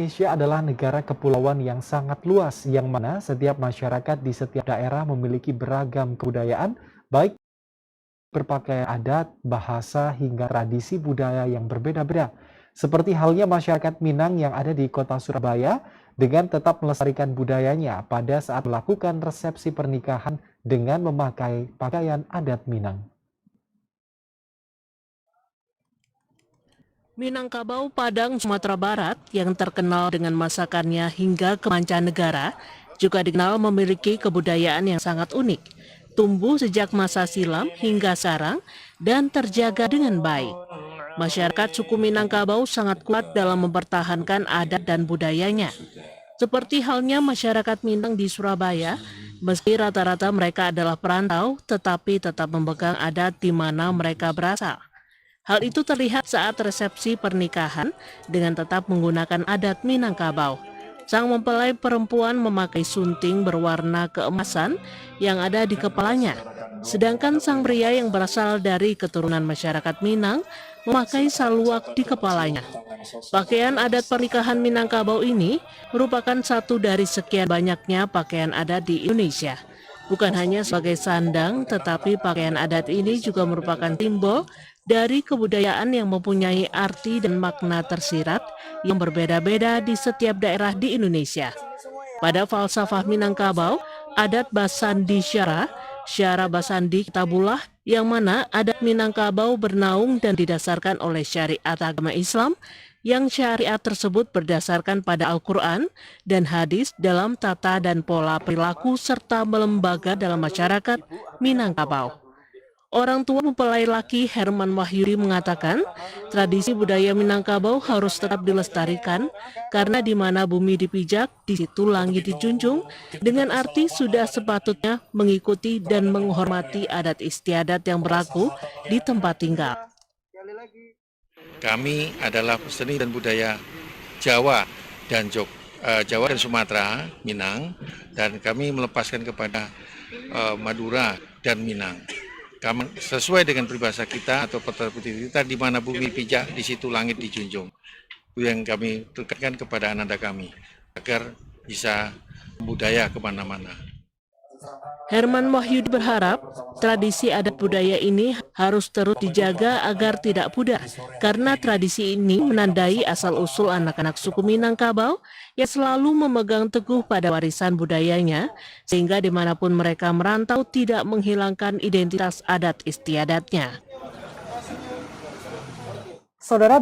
Indonesia adalah negara kepulauan yang sangat luas, yang mana setiap masyarakat di setiap daerah memiliki beragam kebudayaan, baik berpakaian adat, bahasa, hingga tradisi budaya yang berbeda-beda. Seperti halnya masyarakat Minang yang ada di kota Surabaya, dengan tetap melestarikan budayanya pada saat melakukan resepsi pernikahan dengan memakai pakaian adat Minang. Minangkabau Padang, Sumatera Barat yang terkenal dengan masakannya hingga ke mancanegara juga dikenal memiliki kebudayaan yang sangat unik, tumbuh sejak masa silam hingga sekarang dan terjaga dengan baik. Masyarakat suku Minangkabau sangat kuat dalam mempertahankan adat dan budayanya. Seperti halnya masyarakat Minang di Surabaya, meski rata-rata mereka adalah perantau, tetapi tetap memegang adat di mana mereka berasal. Hal itu terlihat saat resepsi pernikahan dengan tetap menggunakan adat Minangkabau. Sang mempelai perempuan memakai sunting berwarna keemasan yang ada di kepalanya. Sedangkan sang pria yang berasal dari keturunan masyarakat Minang memakai saluak di kepalanya. Pakaian adat pernikahan Minangkabau ini merupakan satu dari sekian banyaknya pakaian adat di Indonesia. Bukan hanya sebagai sandang, tetapi pakaian adat ini juga merupakan simbol dari kebudayaan yang mempunyai arti dan makna tersirat yang berbeda-beda di setiap daerah di Indonesia. Pada falsafah Minangkabau, adat Basandi Syara Basandi Tabulah, yang mana adat Minangkabau bernaung dan didasarkan oleh syariat agama Islam, yang syariat tersebut berdasarkan pada Al-Quran dan hadis dalam tata dan pola perilaku serta melembaga dalam masyarakat Minangkabau. Orang tua mempelai laki Herman Wahyudi mengatakan, tradisi budaya Minangkabau harus tetap dilestarikan karena di mana bumi dipijak, di situ langit dijunjung, dengan arti sudah sepatutnya mengikuti dan menghormati adat istiadat yang berlaku di tempat tinggal. Kami adalah seni dan budaya Jawa dan Jawa dan Sumatera, Minang, dan kami melepaskan kepada Madura dan Minang. Kami, sesuai dengan peribahasa kita atau kata putih kita, di mana bumi pijak, di situ langit dijunjung. Itu yang kami tekankan kepada anak-anak kami, agar bisa budaya kemana-mana. Herman Wahyudi berharap tradisi adat budaya ini harus terus dijaga agar tidak pudar, karena tradisi ini menandai asal-usul anak-anak suku Minangkabau yang selalu memegang teguh pada warisan budayanya, sehingga dimanapun mereka merantau tidak menghilangkan identitas adat istiadatnya. Saudara